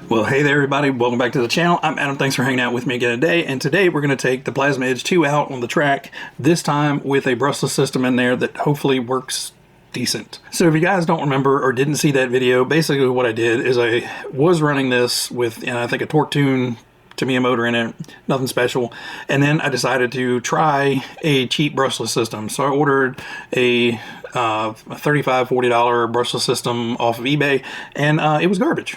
Well, hey there everybody, welcome back to the channel. I'm Adam, thanks for hanging out with me again today, and today we're going to take the Plasma Edge 2 out on the track, this time with a brushless system in there that hopefully works decent. So if you guys don't remember or didn't see that video, basically what I did is I was running this with, I think, a torque tune Tamiya motor in it, nothing special, and then I decided to try a cheap brushless system. So I ordered a $35–40 brushless system off of eBay, and it was garbage.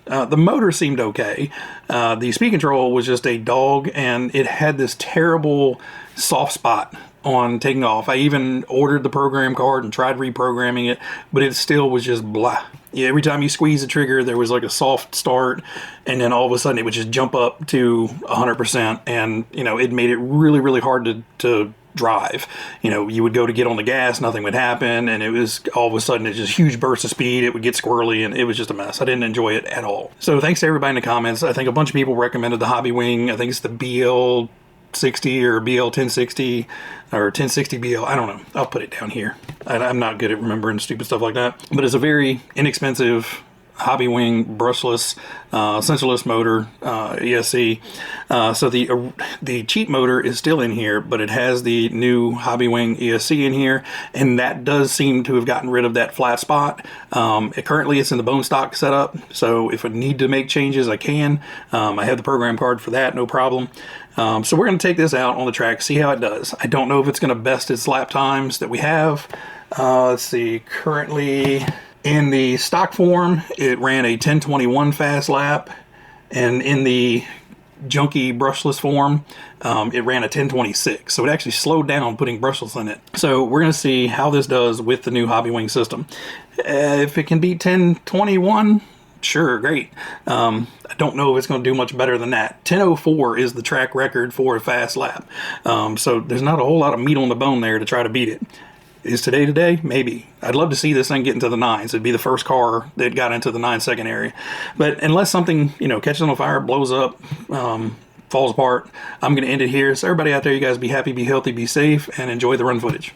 The motor seemed okay. The speed control was just a dog, and it had this terrible soft spot on taking off. I even ordered the program card and tried reprogramming it, but it still was just blah. Yeah, every time you squeeze the trigger, there was like a soft start, and then all of a sudden it would just jump up to 100%, and it made it really, really hard to drive. You would go to get on the gas, nothing would happen, and it was all of a sudden it's just huge bursts of speed. It would get squirrely, and it was just a mess. I didn't enjoy it at all. So thanks to everybody in the comments. I think a bunch of people recommended the Hobby Wing. I think it's the BL60 or BL1060 or 1060 BL. I don't know. I'll put it down here. I'm not good at remembering stupid stuff like that. But it's a very inexpensive Hobby Wing brushless sensorless motor, ESC. So the cheap motor is still in here, but it has the new Hobby Wing ESC in here, and that does seem to have gotten rid of that flat spot. Currently it's in the bone stock setup, so if I need to make changes, I can. I have the program card for that, no problem. So we're going to take this out on the track, see how it does. I don't know if it's going to best its lap times that we have. Let's see, currently in the stock form, it ran a 1021 fast lap, and in the junky brushless form, it ran a 1026. So it actually slowed down putting brushless in it. So we're going to see how this does with the new Hobby Wing system. If it can beat 1021, sure, great. I don't know if it's going to do much better than that. 1004 is the track record for a fast lap. So there's not a whole lot of meat on the bone there to try to beat it. Is today? Maybe. I'd love to see this thing get into the 9s. It'd be the first car that got into the 9-second area. But unless something, catches on fire, blows up, falls apart, I'm going to end it here. So everybody out there, you guys be happy, be healthy, be safe, and enjoy the run footage.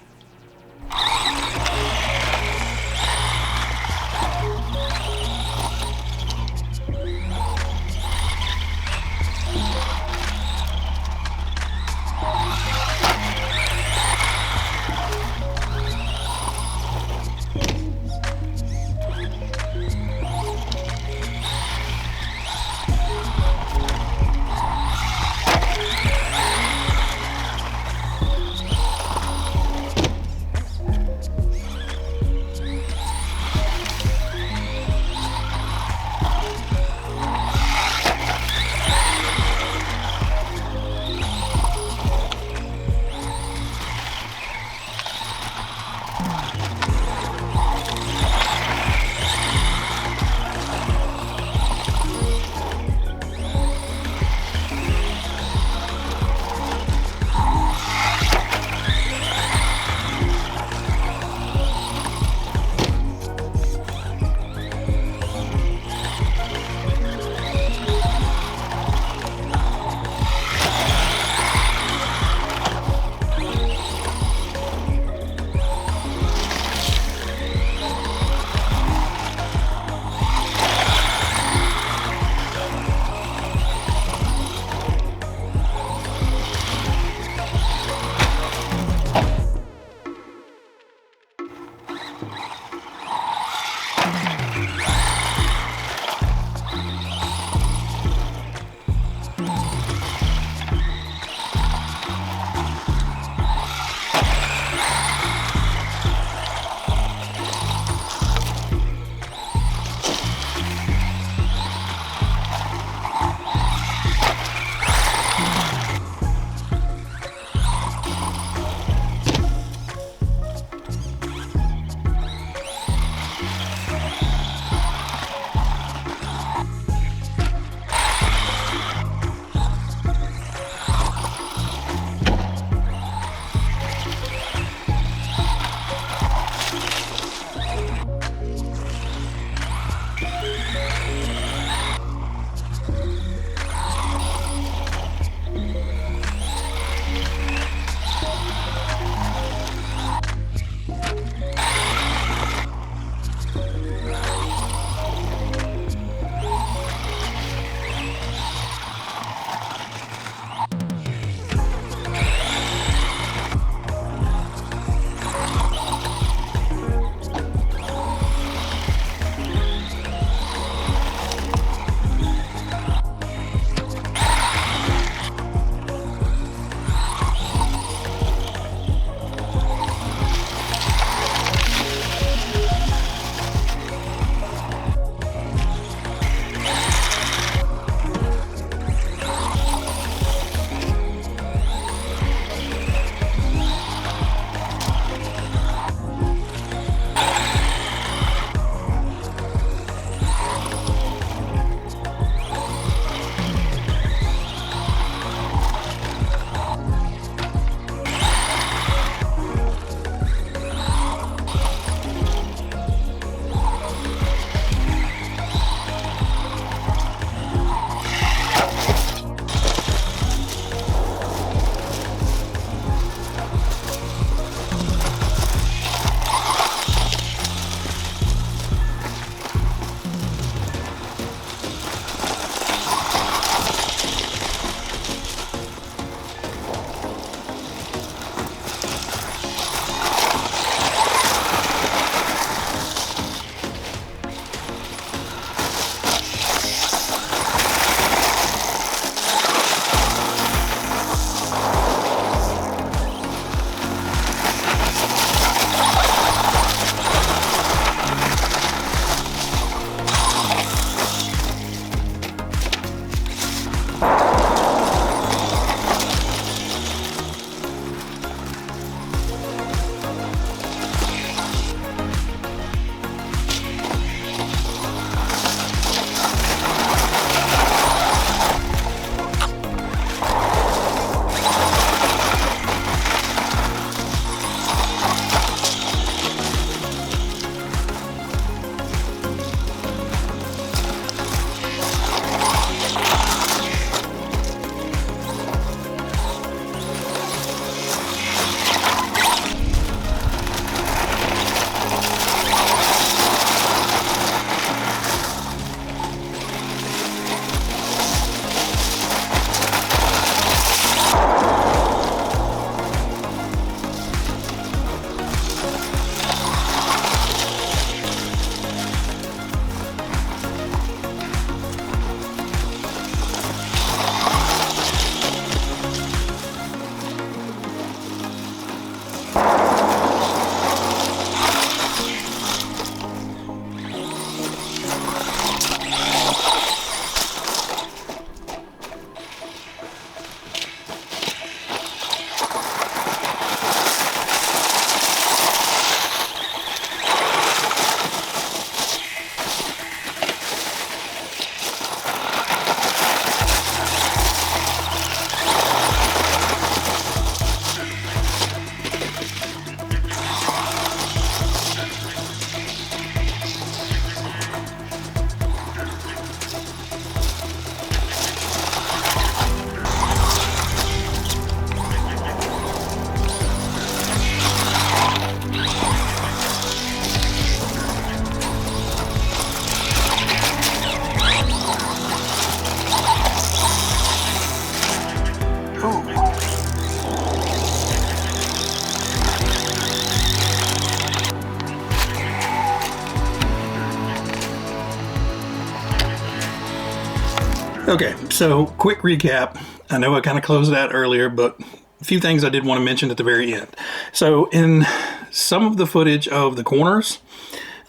Okay, so quick recap. I know I kind of closed that earlier, but a few things I did want to mention at the very end. So in some of the footage of the corners,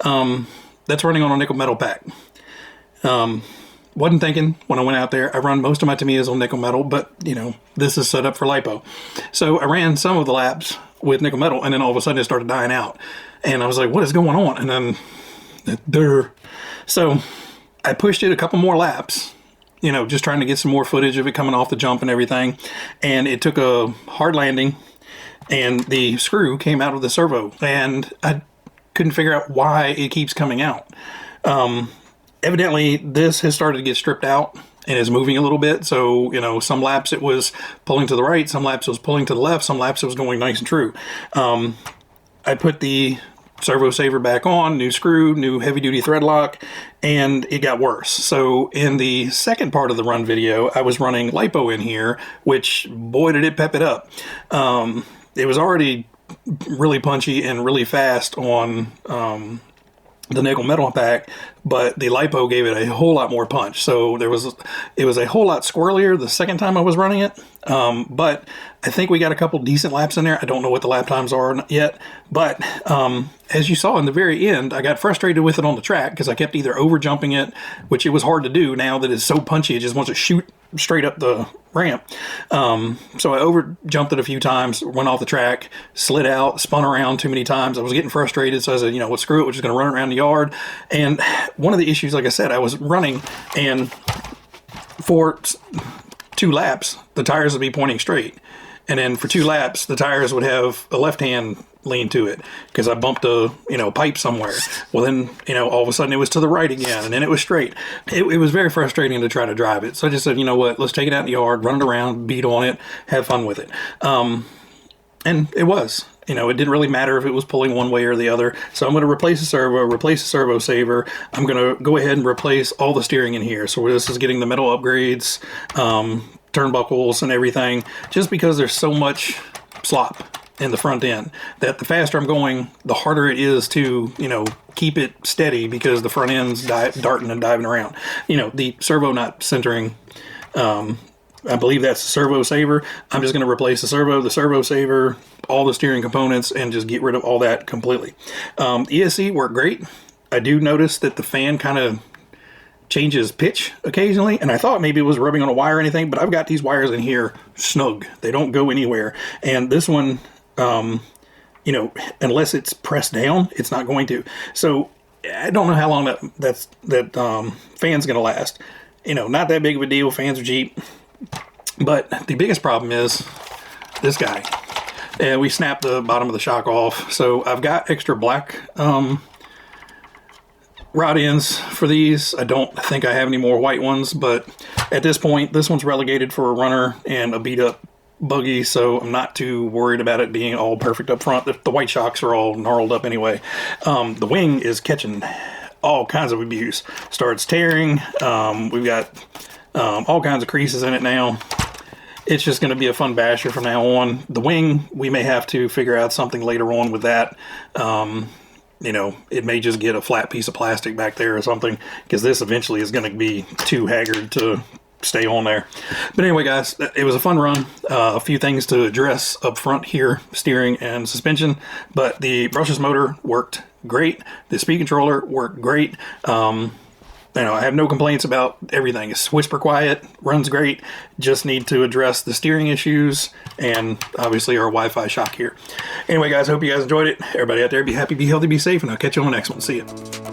that's running on a nickel metal pack. Wasn't thinking when I went out there. I run most of my Tamiyas on nickel metal, but you know, this is set up for lipo. So I ran some of the laps with nickel metal, and then all of a sudden it started dying out. And I was like, what is going on? And then, so I pushed it a couple more laps, you know, just trying to get some more footage of it coming off the jump and everything. And it took a hard landing, and the screw came out of the servo, and I couldn't figure out why it keeps coming out. Evidently this has started to get stripped out and is moving a little bit. So, you know, some laps it was pulling to the right, some laps it was pulling to the left, some laps it was going nice and true. I put the servo saver back on, new screw, new heavy duty thread lock, and it got worse. So in the second part of the run video, I was running lipo in here, which boy did it pep it up. It was already really punchy and really fast on the nickel metal pack, but the lipo gave it a whole lot more punch. So it was a whole lot squirrelier the second time I was running it. But I think we got a couple decent laps in there. I don't know what the lap times are yet, but as you saw in the very end, I got frustrated with it on the track because I kept either over jumping it, which it was hard to do now that it's so punchy. It just wants to shoot straight up the ramp. So I over jumped it a few times, went off the track, slid out, spun around too many times. I was getting frustrated, so I said, you know what, screw it, we're just going to run around the yard. And one of the issues, like I said, I was running, and for 2 laps, the tires would be pointing straight. And then for 2 laps, the tires would have a left-hand lean to it because I bumped a, you know, pipe somewhere. Well, then, you know, all of a sudden it was to the right again, and then it was straight. It was very frustrating to try to drive it. So I just said, you know what, let's take it out in the yard, run it around, beat on it, have fun with it. And it was. You know, it didn't really matter if it was pulling one way or the other. So I'm going to replace the servo, replace the servo saver. I'm going to go ahead and replace all the steering in here. So this is getting the metal upgrades, turnbuckles and everything, just because there's so much slop in the front end that the faster I'm going, the harder it is to, you know, keep it steady because the front end's darting and diving around. You know, the servo not centering. I believe that's the servo saver. I'm just going to replace the servo saver, all the steering components, and just get rid of all that completely. ESC worked great. I do notice that the fan kind of changes pitch occasionally, and I thought maybe it was rubbing on a wire or anything, but I've got these wires in here snug. They don't go anywhere. And this one, you know, unless it's pressed down, it's not going to. So I don't know how long that fan's going to last. You know, not that big of a deal. Fans are cheap. But the biggest problem is this guy. And we snapped the bottom of the shock off. So I've got extra black rod ends for these. I don't think I have any more white ones, but at this point, this one's relegated for a runner and a beat up buggy, so I'm not too worried about it being all perfect up front. The white shocks are all gnarled up anyway. The wing is catching all kinds of abuse. Starts tearing. We've got all kinds of creases in it now. It's just going to be a fun basher from now on. The wing, we may have to figure out something later on with that. You know, it may just get a flat piece of plastic back there or something, because this eventually is going to be too haggard to stay on there. But anyway, guys, it was a fun run. A few things to address up front here, steering and suspension, but the brushless motor worked great. The speed controller worked great. You know, I have no complaints about everything. It's whisper quiet, runs great. Just need to address the steering issues and obviously our Wi-Fi shock here. Anyway, guys, hope you guys enjoyed it. Everybody out there, be happy, be healthy, be safe, and I'll catch you on the next one. See ya.